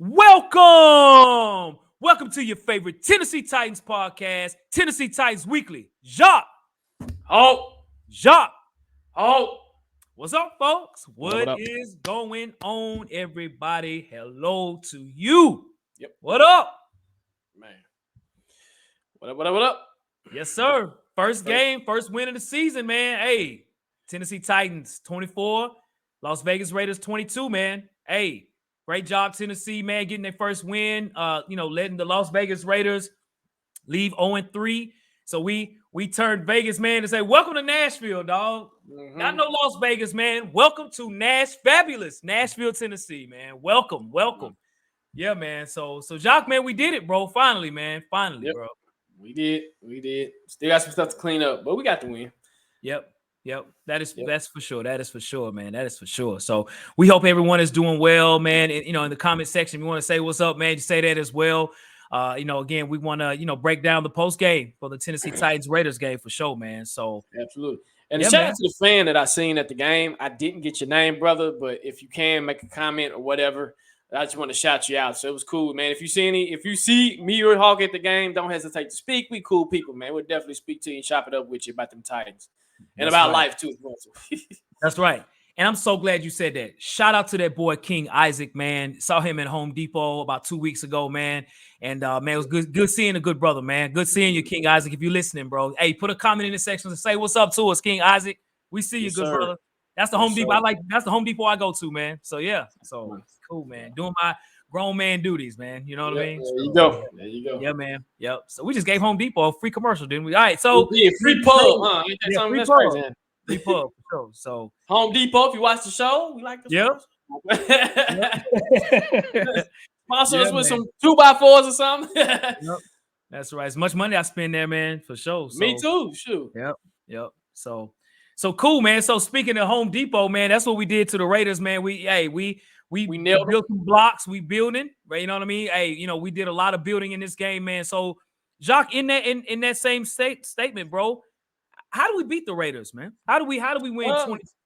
Welcome to your favorite Tennessee Titans podcast, Tennessee Titans Weekly. Jacques. Jacques. What's up, folks? What is going on, everybody? Hello to you. Yep. What up? Man. What up? Yes, sir. First game, first win of the season, man. Hey, Tennessee Titans 24, Las Vegas Raiders 22, man. Hey, great job, Tennessee, man, getting their first win. Letting the Las Vegas Raiders leave 0-3. So we turned Vegas, man, and say, welcome to Nashville, dog. Not no Las Vegas, man. Welcome to fabulous Nashville, Tennessee, man. Welcome. Yeah, man. So Jacques, man, we did it, bro. Finally, man. Finally, bro. We did. Still got some stuff to clean up, but we got the win. Yep. That's for sure. That is for sure, man. That is for sure. So we hope everyone is doing well, man. And, in the comment section, we want to say what's up, man. You say that as well. Again, we want to, break down the post game for the Tennessee Titans Raiders game for sure, man. So absolutely. And shout out to the fan that I seen at the game. I didn't get your name, brother, but if you can make a comment or whatever, I just want to shout you out. So it was cool, man. If you see me or Hawk at the game, don't hesitate to speak. We cool people, man. We'll definitely speak to you and chop it up with you about them Titans. And That's about right. life, too. That's right. And I'm so glad you said that. Shout out to that boy, King Isaac, man. Saw him at Home Depot about 2 weeks ago, man. And, man, it was good seeing a good brother, man. Good seeing you, King Isaac, if you're listening, bro. Hey, put a comment in the section and say what's up to us, King Isaac. We see you, good brother. That's the Home Depot. That's the Home Depot I go to, man. So, yeah. So, cool, man. Doing my grown man duties, man. You know what I mean? There you go. Yeah, man. Yep. So we just gave Home Depot a free commercial, didn't we? All right. So free pub, huh? Ain't that something that's crazy? Free pub, for sure. So Home Depot, if you watch the show, we like this. Sponsor us with some 2x4s or something. That's right. As much money I spend there, man, for sure. So, me too. Shoot. Yep. So cool, man. So speaking of Home Depot, man, that's what we did to the Raiders, man. We built some blocks. We building, right? You know what I mean? Hey, we did a lot of building in this game, man. So Jacques, in that same statement, bro, how do we beat the Raiders, man? How do we win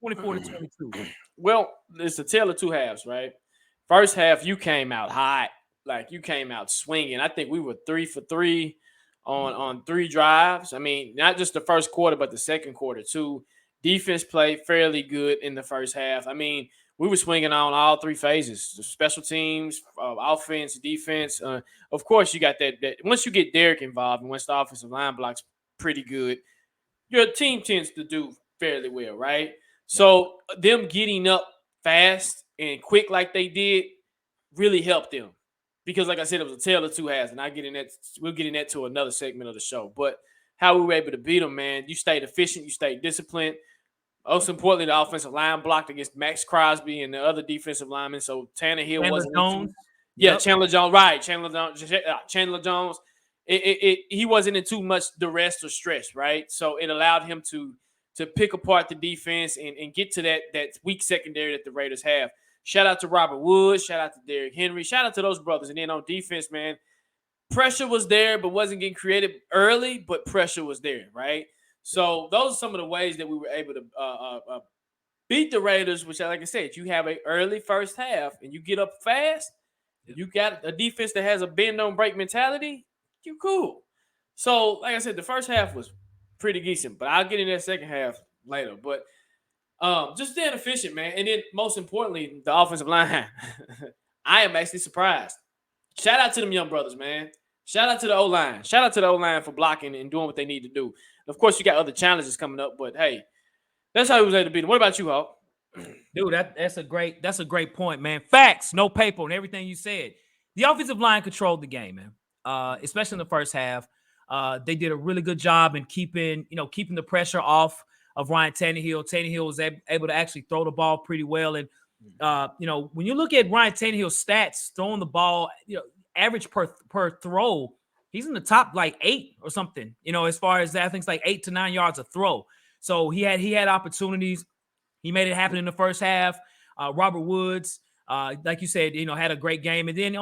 24-22? Well, it's a tale of two halves, right? First half, you came out hot, like you came out swinging. I think we were 3 for 3 on 3 drives. I mean, not just the first quarter, but the second quarter too. Defense played fairly good in the first half. I mean, we were swinging on all 3 phases: the special teams, offense, defense. Of course, you got that. Once you get Derek involved, and once the offensive line blocks pretty good, your team tends to do fairly well, right? So them getting up fast and quick like they did really helped them, because, like I said, it was a tale of two halves, and we'll get in that to another segment of the show. But how we were able to beat them, man, you stayed efficient, you stayed disciplined. Most importantly, the offensive line blocked against Max Crosby and the other defensive linemen. So Tannehill wasn't Jones. Chandler Jones, right? Chandler Jones. He wasn't in too much duress or stress, right? So it allowed him to pick apart the defense and get to that weak secondary that the Raiders have. Shout out to Robert Woods. Shout out to Derrick Henry. Shout out to those brothers. And then on defense, man, pressure was there, but wasn't getting created early, but pressure was there, right? So those are some of the ways that we were able to beat the Raiders, which, like I said, you have an early first half and you get up fast. You got a defense that has a bend-don't-break mentality. You cool. So, like I said, the first half was pretty decent, but I'll get in that second half later. But just staying efficient, man. And then, most importantly, the offensive line. I am actually surprised. Shout out to them young brothers, man. Shout out to the O-line. Shout out to the O-line for blocking and doing what they need to do. Of course, you got other challenges coming up, but hey, that's how he was able to beat them. What about you, Hawk? Dude, that's a great point, man. Facts, no paper on everything you said. The offensive line controlled the game, man. Especially in the first half. They did a really good job in keeping the pressure off of Ryan Tannehill. Tannehill was able to actually throw the ball pretty well. And, when you look at Ryan Tannehill's stats, throwing the ball, average per throw, he's in the top like 8 or something, as far as that. I think it's like 8 to 9 yards a throw. So he had opportunities. He made it happen in the first half. Robert Woods, like you said, had a great game. And then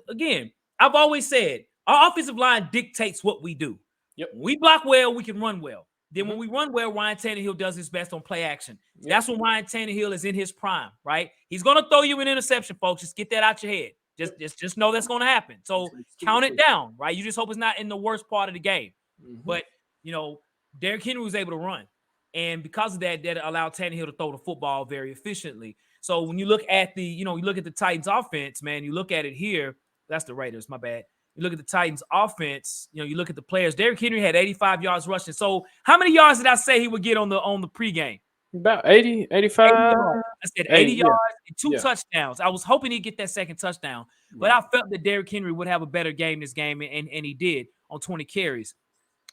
again, I've always said our offensive line dictates what we do. Yep. When we block well, we can run well. Then when we run well, Ryan Tannehill does his best on play action. Yep. That's when Ryan Tannehill is in his prime, right? He's going to throw you an interception, folks. Just get that out your head. Just know that's going to happen. So count it down, right? You just hope it's not in the worst part of the game. But, Derrick Henry was able to run. And because of that, that allowed Tannehill to throw the football very efficiently. So when you look at you look at the Titans offense, man, you look at it here. That's the Raiders, my bad. You look at the Titans offense, you look at the players. Derrick Henry had 85 yards rushing. So how many yards did I say he would get on the pregame? About 80, 85. 80 yards. I said 80 yards and 2 Yeah. touchdowns. I was hoping he'd get that second touchdown, but I felt that Derrick Henry would have a better game this game, and he did on 20 carries.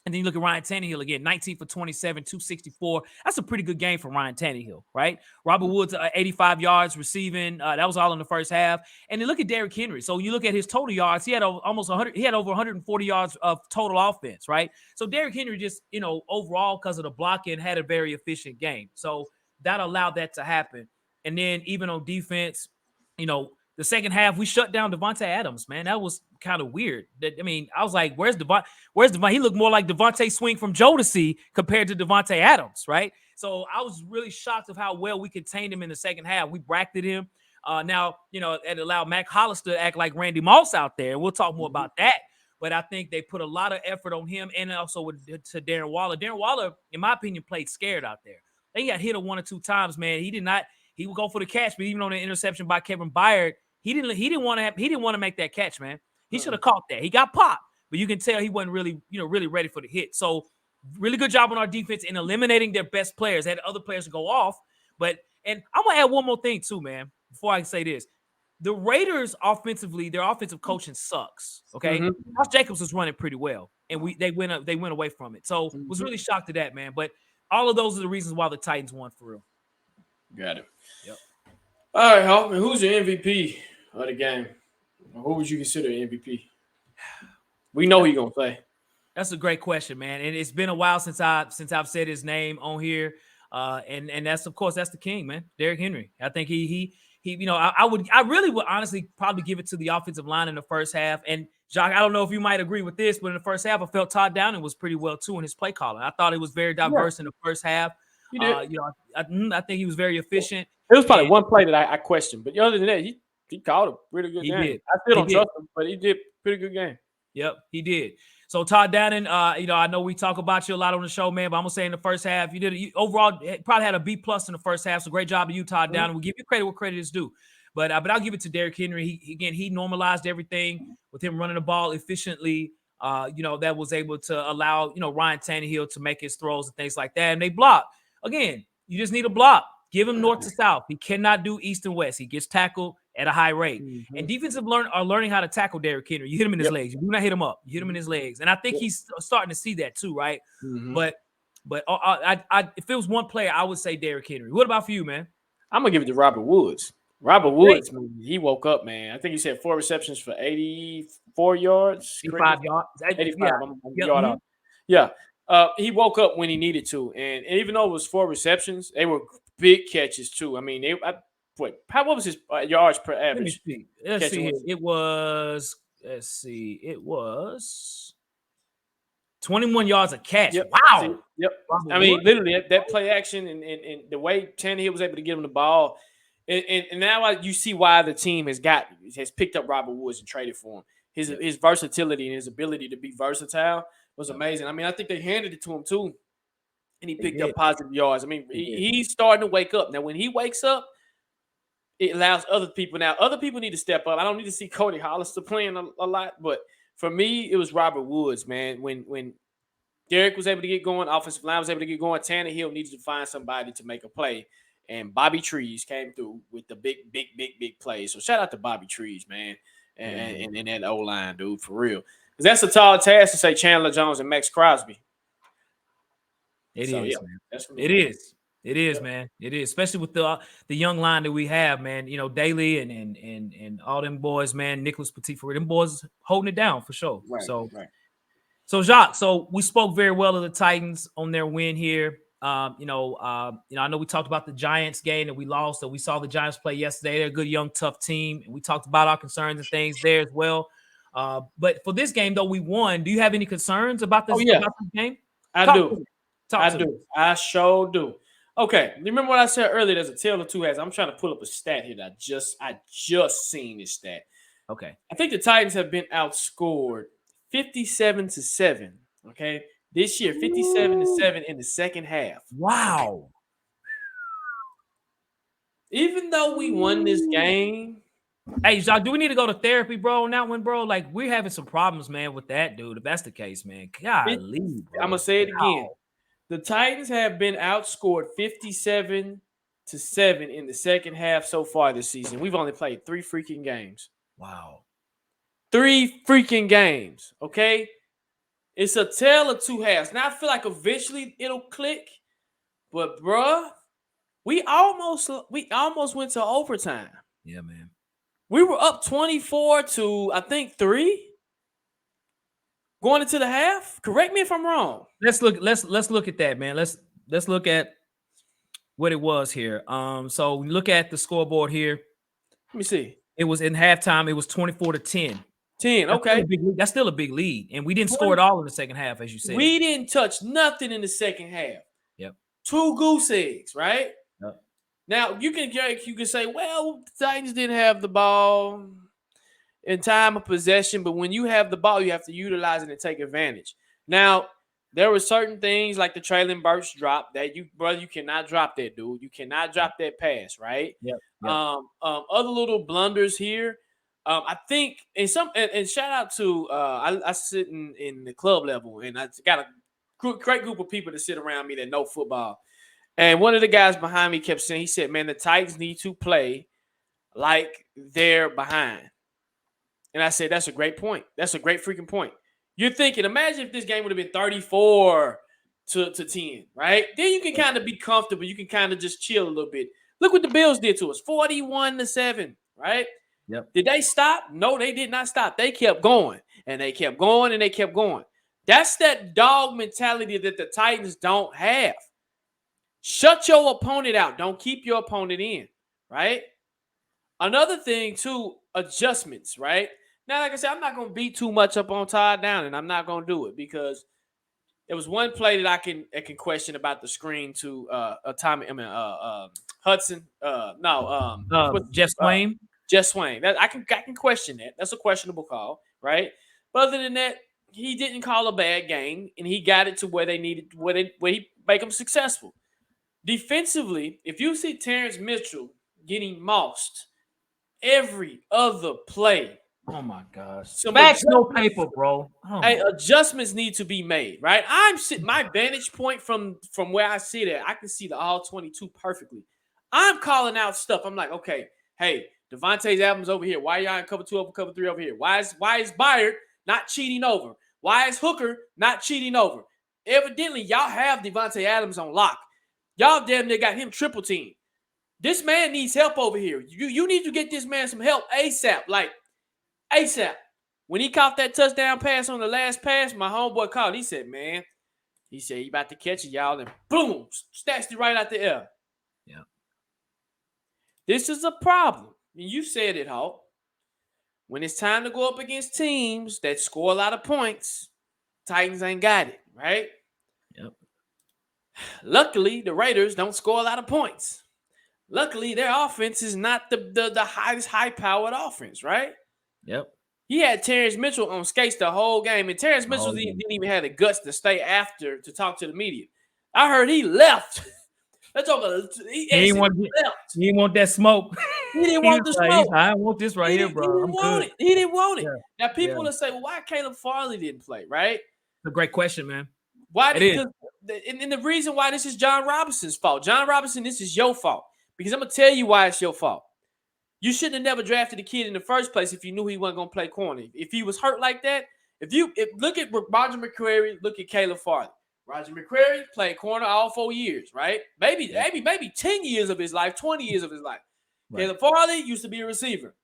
And then you look at Ryan Tannehill again, 19 for 27, 264. That's a pretty good game for Ryan Tannehill, right? Robert Woods, 85 yards receiving. That was all in the first half. And then look at Derrick Henry. So you look at his total yards, he had almost 100. He had over 140 yards of total offense, right? So Derrick Henry just, overall, because of the blocking, had a very efficient game. So that allowed that to happen. And then even on defense, the second half, we shut down Devontae Adams, man. That was kind of weird. I was like, where's Devontae? He looked more like Devontae Swing from Jodeci compared to Devontae Adams, right? So I was really shocked of how well we contained him in the second half. We bracketed him. Now, it allowed Mack Hollins to act like Randy Moss out there. We'll talk more about that. But I think they put a lot of effort on him and also to Darren Waller. Darren Waller, in my opinion, played scared out there. They got hit 1 or 2 times, man. He did not. He would go for the catch, but even on the interception by Kevin Byard, he didn't want to make that catch, man. He should have caught that. He got popped, but you can tell he wasn't really, really ready for the hit. So really good job on our defense in eliminating their best players. They had other players to go off. And I'm going to add one more thing too, man, before I say this. The Raiders offensively, their offensive coaching sucks. Okay. Josh Jacobs was running pretty well, and they went away from it. So was really shocked at that, man. But all of those are the reasons why the Titans won for real. Got it. Yep. All right, Hoffman, who's your MVP of the game? Who would you consider MVP? We know who you're gonna say. That's a great question, man. And it's been a while since I've said his name on here. And that's, of course, that's the king, man. Derrick Henry. I think I really would honestly probably give it to the offensive line in the first half. And Jacques, I don't know if you might agree with this, but in the first half, I felt Todd Downing was pretty well too in his play calling. I thought it was very diverse in the first half. He did. I think he was very efficient. It was probably one play that I questioned, but other than that, he called a pretty good game. Did. I still don't trust him, but he did pretty good game. Yep, he did. So Todd Downing, I know we talk about you a lot on the show, man, but I'm gonna say in the first half, you overall probably had a B+ in the first half. So great job to you, Todd Downing. We'll give you credit where credit is due. But I'll give it to Derrick Henry. He normalized everything with him running the ball efficiently. That was able to allow Ryan Tannehill to make his throws and things like that. And they block. Again, you just need a block. Give him north to south. He cannot do east and west. He gets tackled at a high rate. And defensive are learning how to tackle Derrick Henry. You hit him in his legs. You do not hit him up. You hit him in his legs. And I think he's starting to see that too, right? But if it was one player, I would say Derrick Henry. What about for you, man? I'm gonna give it to Robert Woods. Robert Woods, man, he woke up, man. I think he said 4 receptions for 84 yards. 85 yards. 85. Yard off. Yeah. He woke up when he needed to, and even though it was 4 receptions, they were big catches too. I mean, what was his yards per average? Let's see here. It was 21 yards a catch. Yep. Wow. Yep. I mean, literally that play action and the way Tannehill was able to give him the ball, and now you see why the team has picked up Robert Woods and traded for him. His versatility and his ability to be versatile was amazing. I mean, I think they handed it to him too, and he picked up positive yards. I mean, he's starting to wake up. Now, when he wakes up, it allows other people. Now, other people need to step up. I don't need to see Cody Hollister playing a lot, but for me, it was Robert Woods, man. When Derrick was able to get going, offensive line was able to get going, Tannehill needed to find somebody to make a play, and Bobby Trees came through with the big plays. So shout out to Bobby Trees, man, and that O-line, dude, for real. That's a tall task to say Chandler Jones and Max Crosby. It is, man. It is, man. It is, especially with the young line that we have, man. Daly and all them boys, man. Nicholas Petit, for them boys holding it down for sure. Right, So Jacques, we spoke very well of the Titans on their win here. I know we talked about the Giants game that we lost. So we saw the Giants play yesterday. They're a good, young, tough team, and we talked about our concerns and things there as well. But for this game, though, we won. Do you have any concerns about this, about this game? I do. I sure do. Okay, remember what I said earlier? There's a tale of two halves. I'm trying to pull up a stat here that I just seen this stat. Okay. I think the Titans have been outscored 57-7. Okay. This year, 57-7 in the second half. Wow. Even though we won this game. Hey, Jacques, do we need to go to therapy, bro, on that one, bro? Like, we're having some problems, man, with that, dude. If that's the case, man. Golly, bro. I'm going to say it again. Wow. The Titans have been outscored 57-7 in the second half so far this season. We've only played 3 freaking games. Wow. 3 freaking games, okay? It's a tale of 2 halves. Now, I feel like eventually it'll click, but, bruh, we almost went to overtime. Yeah, man. We were up 24 to, I think, 3 going into the half. Correct me if I'm wrong. Let's look at that, man. Let's look at what it was here. So we look at the scoreboard here. Let me see. It was in halftime. It was 24-10. 10, okay. That's still a big lead. And we didn't score it all in the second half, as you said. We didn't touch nothing in the second half. Yep. 2 goose eggs, right? Yep. Now, you can say, well, the Titans didn't have the ball in time of possession, but when you have the ball, you have to utilize it and take advantage. Now, there were certain things like the Traylon Burks drop that you cannot drop that, dude. You cannot drop that pass, right? Yep. Other little blunders here. I think and shout out to I sit in the club level, and I got a great group of people that sit around me that know football. And one of the guys behind me kept saying, he said, man, the Titans need to play like they're behind. And I said, that's a great point. That's a great freaking point. You're thinking, imagine if this game would have been 34 to 10, right? Then you can kind of be comfortable. You can kind of just chill a little bit. Look what the Bills did to us, 41-7, right? Yep. Did they stop? No, they did not stop. They kept going, and they kept going, and they kept going. That's that dog mentality that the Titans don't have. Shut your opponent out. Don't keep your opponent in, right? Another thing, too, adjustments, right? Now, like I said, I'm not going to beat too much up on Todd Downing, and I'm not going to do it because there was one play that I can question about the screen to Hudson. Jeff Swain. Jeff Swain. I can question that. That's a questionable call, right? But other than that, he didn't call a bad game, and he got it to where they needed, where he make them successful. Defensively, if you see Terrence Mitchell getting mossed every other play. Oh my gosh. Facts, no paper, bro. Adjustments need to be made, right? I'm sitting my vantage point from where I sit at, I can see the all 22 perfectly. I'm calling out stuff. I'm like, okay, hey, Devontae Adams over here. Why y'all in cover 2 over cover 3 over here? Why is Byard not cheating over? Why is Hooker not cheating over? Evidently, y'all have Devontae Adams on lock. Y'all damn near got him triple team. This man needs help over here. You need to get this man some help ASAP. Like, ASAP. When he caught that touchdown pass on the last pass, my homeboy called. He said, he about to catch it, y'all. And boom, snatched it right out the air. Yeah. This is a problem. And you said it, Hawk. When it's time to go up against teams that score a lot of points, Titans ain't got it, right? Yep. Luckily, the Raiders don't score a lot of points. Luckily, their offense is not the highest high-powered offense, right? Yep. He had Terrence Mitchell on skates the whole game, and Terrence Mitchell didn't even have the guts to stay after to talk to the media. I heard he left. He didn't want that smoke. He didn't want the smoke. I want this right here, bro. He didn't want it. Yeah. Now, people will say, well, why Caleb Farley didn't play, right? It's a great question, man. Why? And the reason why this is John Robinson's fault. John Robinson, this is your fault. Because I'm going to tell you why it's your fault. You shouldn't have never drafted the kid in the first place if you knew he wasn't going to play corner. If he was hurt like that, look at Roger McCreary, look at Caleb Farley. Roger McCreary played corner all 4 years, right? Maybe 10 years of his life, 20 years of his life. Right. Caleb Farley used to be a receiver.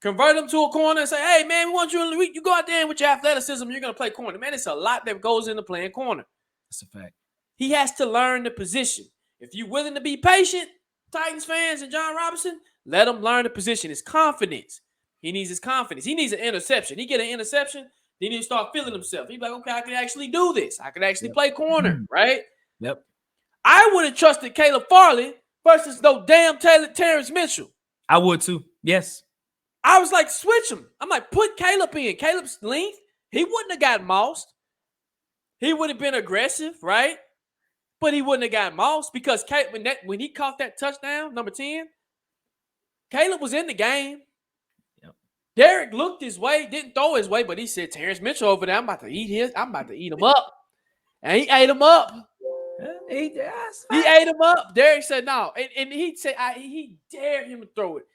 Convert him to a corner and say, hey, man, we want you go out there and with your athleticism, you're going to play corner. Man, it's a lot that goes into playing corner. That's a fact. He has to learn the position. If you're willing to be patient, Titans fans and John Robinson, let him learn the position. His confidence. He needs his confidence. He needs an interception. He get an interception, then he'll start feeling himself. He's like, okay, I can actually do this. I can actually play corner, right? Yep. I would have trusted Caleb Farley versus no damn Terrence Mitchell. I would too. Yes. I was like, switch him. I'm like, put Caleb in. Caleb's length, he wouldn't have gotten mossed. He would have been aggressive, right? But he wouldn't have gotten mossed because when he caught that touchdown, number 10, Caleb was in the game. Yep. Derek looked his way, didn't throw his way, but he said, Terrence Mitchell over there, I'm about to eat him up. And he ate him up. He ate him up. Derek said no. And he said he dared him to throw it.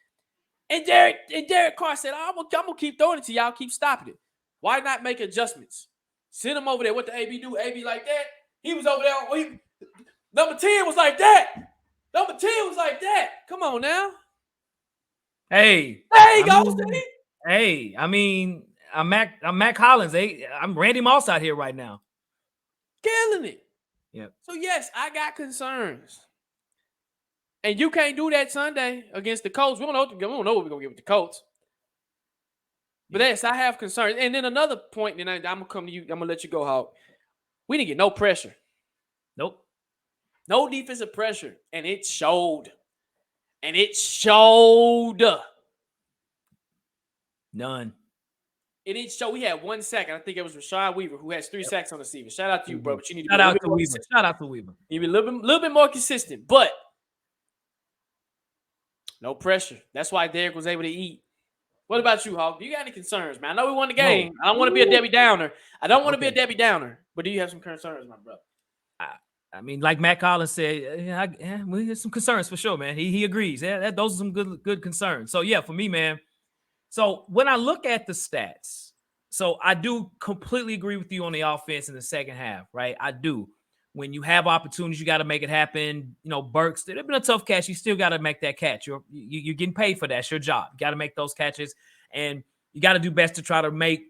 And Derek Carr said, I'm gonna keep throwing it to y'all, keep stopping it. Why not make adjustments? Send him over there. What the AB do? AB like that. He was over there. Number 10 was like that. Number 10 was like that. Come on now. Hey. There you go, Steve. Hey, I mean, I'm Mack Hollins. I'm Randy Moss out here right now. Killing it. Yep. So, yes, I got concerns. And you can't do that Sunday against the Colts. We don't know what we're going to get with the Colts. But yes, I have concerns. And then another point, and I'm going to come to you. I'm going to let you go, Hawk. We didn't get no pressure. Nope. No defensive pressure. And it showed. And it showed. None. It didn't show. We had 1 sack, and I think it was Rashad Weaver who has 3 sacks on the season. Shout out to you, bro. But you need to Shout out to Weaver. Shout out to Weaver. You need to be a little bit more consistent. But no pressure. That's why Derek was able to eat. What about you, Hawk? Do you got any concerns, man? I know we won the game. No. I don't want to be a Debbie Downer. But do you have some concerns, my brother? I mean, like Mack Hollins said, we have some concerns for sure, man. He agrees. Yeah, those are some good concerns. So, yeah, for me, man. So, when I look at the stats, so I do completely agree with you on the offense in the second half, right? I do. When you have opportunities, you got to make it happen. You know, Burks, it'd been a tough catch. You still got to make that catch. You're getting paid for that. It's your job. You got to make those catches, and you got to do best to try to make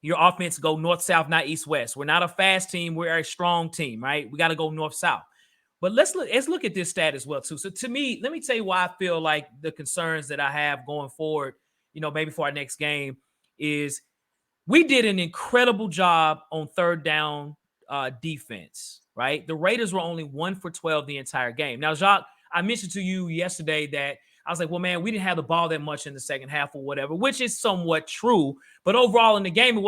your offense go north-south, not east-west. We're not a fast team. We're a strong team, right? We got to go north-south. But let's look at this stat as well, too. So, to me, let me tell you why I feel like the concerns that I have going forward, you know, maybe for our next game, is we did an incredible job on third down defense, right? The Raiders were only 1 for 12 the entire game. Now, Jacques, I mentioned to you yesterday that I was like, well, man, we didn't have the ball that much in the second half or whatever, which is somewhat true. But overall in the game, it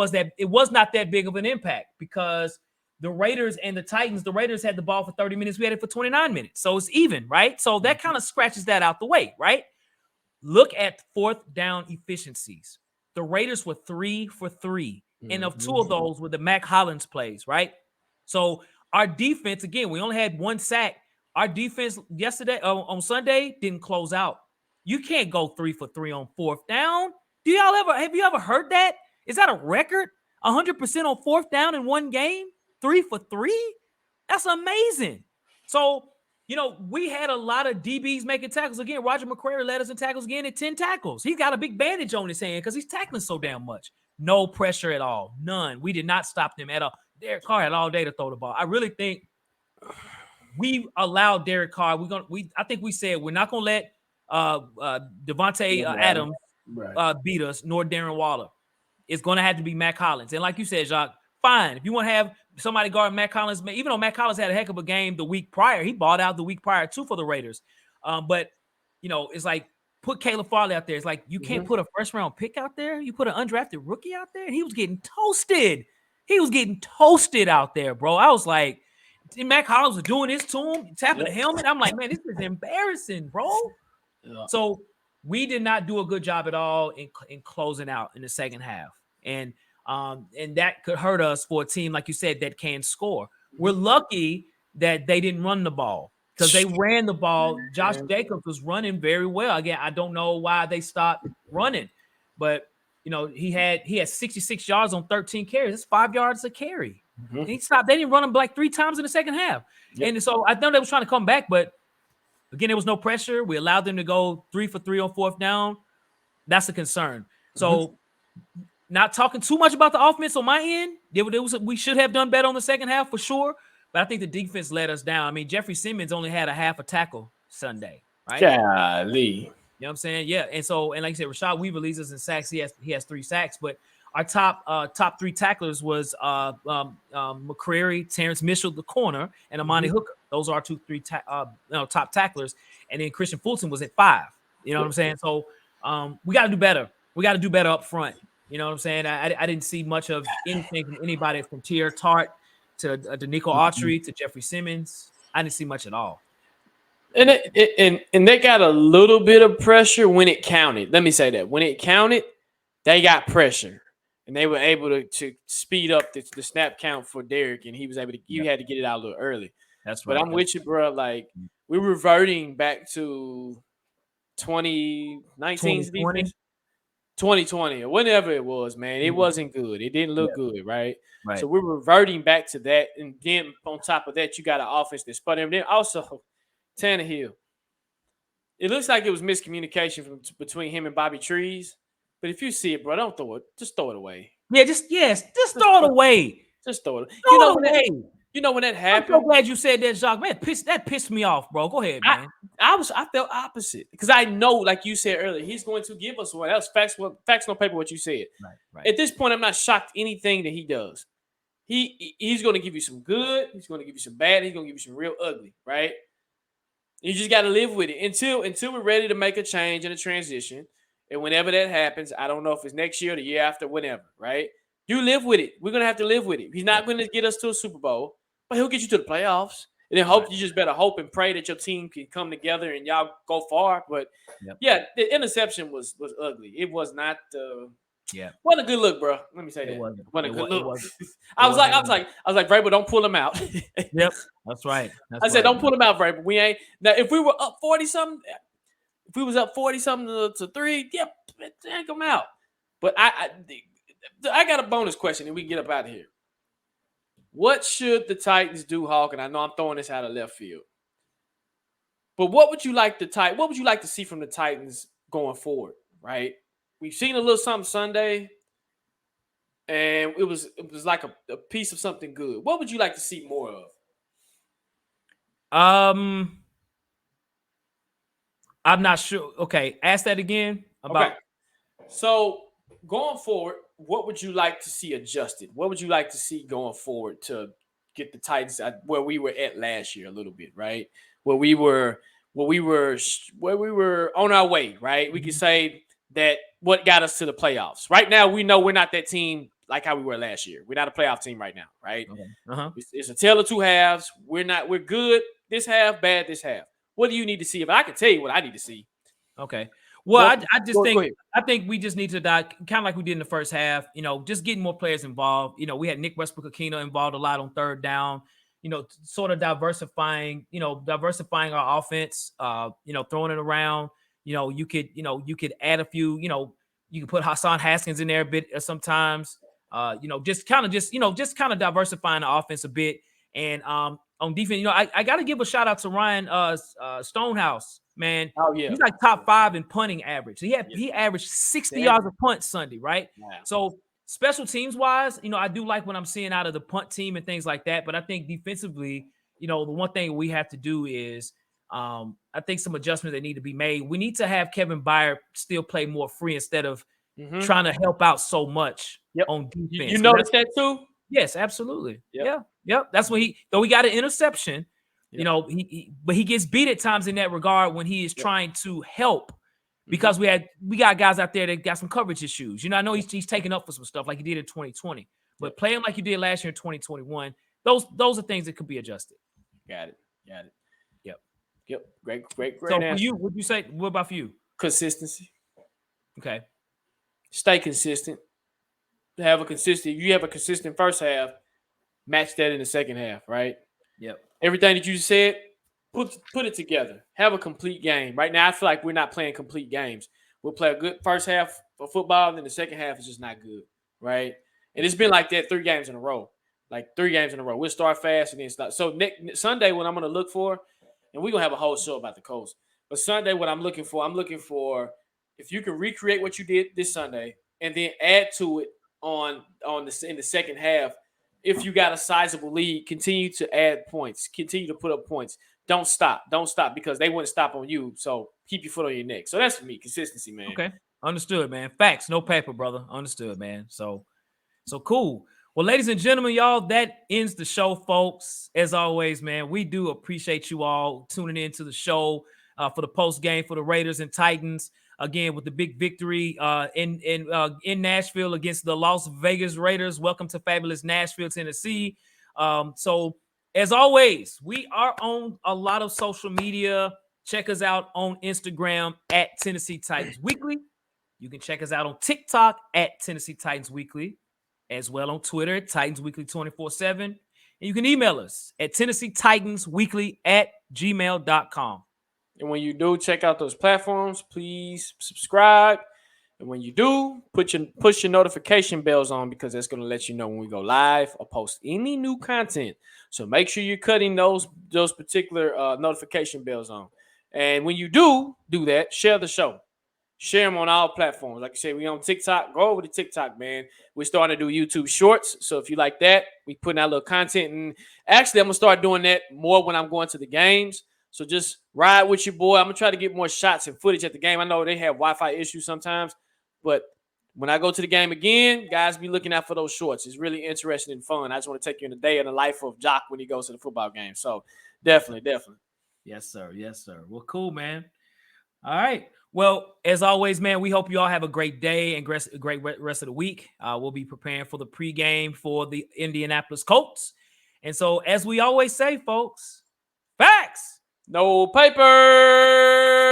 was not that big of an impact because the Raiders and the Titans, the Raiders had the ball for 30 minutes. We had it for 29 minutes. So it's even, right? So that kind of scratches that out the way, right? Look at fourth down efficiencies. The Raiders were 3 for 3. And of 2 of those were the Mack Hollins plays, right? So our defense, again, we only had 1 sack. Our defense yesterday on Sunday didn't close out. You can't go 3 for 3 on fourth down. Have you ever heard that? Is that a record? 100% on fourth down in one game? 3 for 3? That's amazing. So, you know, we had a lot of DBs making tackles. Again, Roger McCrary led us in tackles again at 10 tackles. He's got a big bandage on his hand because he's tackling so damn much. No pressure at all. None. We did not stop them at all. Derek Carr had all day to throw the ball. I really think we allowed Derek Carr. I think we said we're not gonna let Devontae Adams beat us, nor Darren Waller. It's gonna have to be Mack Hollins. And like you said, Jacques, fine. If you want to have somebody guard Mack Hollins, even though Mack Hollins had a heck of a game the week prior, he balled out the week prior too for the Raiders. But you know, it's like put Caleb Farley out there. It's like you can't put a first round pick out there. You put an undrafted rookie out there. He was getting toasted. He was getting toasted out there, bro. I was like, Mack Hollins was doing this to him, tapping the helmet. I'm like, man, this is embarrassing, bro. Yeah. So we did not do a good job at all in closing out in the second half. And that could hurt us for a team, like you said, that can score. We're lucky that they didn't run the ball because they ran the ball. Josh Jacobs was running very well. Again, I don't know why they stopped running, but you know, he had 66 yards on 13 carries. That's 5 yards a carry. And he stopped. They didn't run him like 3 times in the second half. Yep. And so I know they was trying to come back, but again, there was no pressure. We allowed them to go 3 for 3 on fourth down. That's a concern. So not talking too much about the offense on my end. We should have done better on the second half for sure. But I think the defense let us down. I mean, Jeffrey Simmons only had a half a tackle Sunday, right? Golly. You know what I'm saying? Yeah. And like you said, Rashad Weaver leads us in sacks. He has 3 sacks, but our top 3 tacklers was McCrary, Terrence Mitchell, the corner, and Amani Hooker. Those are our 3 top tacklers. And then Christian Fulton was at 5. You know what I'm saying? So we got to do better. We got to do better up front. You know what I'm saying? I didn't see much of anything from anybody from Tier Tart to Danico Autry to Jeffrey Simmons. I didn't see much at all. And and they got a little bit of pressure when it counted. Let me say that. When it counted, they got pressure. And they were able to speed up the snap count for Derek, and he was able to. You had to get it out a little early. That's right. But I'm with you, bro. Like we're reverting back to 2019's defense, 2020 or whatever it was, man. It wasn't good. It didn't look good, right? Right. So we're reverting back to that, and then on top of that, you got an offense that's sputting. And then also Tannehill. It looks like it was miscommunication between him and Bobby Trees. But if you see it, bro, don't throw it. Just throw it away. Yeah, just throw it away. Just throw it. Throw it away. You know when that happened. I'm so glad you said that, Jacques. Man, that pissed me off, bro. Go ahead, man. I felt opposite because I know, like you said earlier, he's going to give us what else facts no paper. What you said. Right. At this point, I'm not shocked anything that he does. He's going to give you some good. He's going to give you some bad. He's going to give you some real ugly. Right. You just got to live with it until we're ready to make a change and a transition. And whenever that happens, I don't know if it's next year or the year after, whenever, right? You live with it. We're going to have to live with it. He's not going to get us to a Super Bowl, but he'll get you to the playoffs. And then you just better hope and pray that your team can come together and y'all go far. But, yeah, the interception was ugly. It was not wasn't a good look, bro. Let me say that. Wasn't a good look. I was like, Vrabel, don't pull him out. Yep, that's right. I said, don't pull him out, Vrabel. We ain't now. If we were up 40-something, if we was up 40-something to 3, take him out. But I got a bonus question, and we can get up out of here. What should the Titans do, Hawk? And I know I'm throwing this out of left field. But what would you like to see from the Titans going forward? Right? We've seen a little something Sunday, and it was like a piece of something good. What would you like to see more of? I'm not sure. Okay, ask that again. Okay. So going forward, what would you like to see adjusted? What would you like to see going forward to get the Titans where we were at last year a little bit, right? Where we were on our way, right? We could say that what got us to the playoffs. Right now, we know we're not that team like how we were last year. We're not a playoff team right now, right? Okay. It's a tale of two halves. We're good this half, bad this half. What do you need to see? If I can tell you what I need to see. Okay. Well, I think we just need to kind of like we did in the first half, just getting more players involved. We had Nick Westbrook-Akina involved a lot on third down, sort of diversifying our offense, throwing it around. You could add a few, you could put Hassan Haskins in there a bit sometimes, just kind of diversifying the offense a bit. And on defense, I got to give a shout out to Ryan Stonehouse. Man, he's like top 5 in punting average. He averaged 60 yards a punt Sunday, right? Wow. So special teams wise, I do like what I'm seeing out of the punt team and things like that. But I think defensively, the one thing we have to do is I think some adjustments that need to be made. We need to have Kevin Byard still play more free instead of trying to help out so much on defense. You noticed that too? Yes, absolutely. Yep. That's when he got an interception. But he gets beat at times in that regard when he is trying to help because we got guys out there that got some coverage issues. I know he's taking up for some stuff like he did in 2020, but playing like you did last year in 2021, those are things that could be adjusted. Got it. Yep. Great. So for you, what'd you say? What about for you? Consistency. Okay. Stay consistent. You have a consistent first half, match that in the second half, right? Yep. Everything that you said, put it together. Have a complete game. Right now, I feel like we're not playing complete games. We'll play a good first half of football, and then the second half is just not good, right? And it's been like that 3 games in a row. We'll start fast and then stop. So Sunday, what I'm going to look for, and we're going to have a whole show about the Colts. But Sunday, what I'm looking for if you can recreate what you did this Sunday and then add to it in the second half. If you got a sizable lead, continue to add points. Continue to put up points. Don't stop because they wouldn't stop on you. So keep your foot on your neck. So that's for me, consistency, man. Okay, understood, man. Facts, no paper, brother. Understood, man. So cool. Well, ladies and gentlemen, y'all, that ends the show, folks. As always, man, we do appreciate you all tuning in to the show for the post game for the Raiders and Titans. again with the big victory in Nashville against the Las Vegas Raiders. Welcome to fabulous Nashville, Tennessee. So as always, we are on a lot of social media. Check us out on Instagram at Tennessee Titans Weekly. You can check us out on TikTok at Tennessee Titans Weekly, as well on Twitter at Titans Weekly 24/7. And you can email us at TennesseeTitansWeekly@gmail.com. And when you do check out those platforms, please subscribe. And when you do, push your notification bells on, because that's going to let you know when we go live or post any new content. So make sure you're cutting those particular notification bells on. And when you do that, share the show. Share them on all platforms. Like I said, we on TikTok. Go over to TikTok, man. We're starting to do YouTube Shorts. So if you like that, we putting out a little content. And actually, I'm going to start doing that more when I'm going to the games. So just ride with your boy. I'm going to try to get more shots and footage at the game. I know they have Wi-Fi issues sometimes, but when I go to the game again, guys, be looking out for those shorts. It's really interesting and fun. I just want to take you in a day in the life of Jock when he goes to the football game. So definitely. Yes, sir. Well, cool, man. All right. Well, as always, man, we hope you all have a great day and a great rest of the week. We'll be preparing for the pregame for the Indianapolis Colts. And so, as we always say, folks, facts. No paper.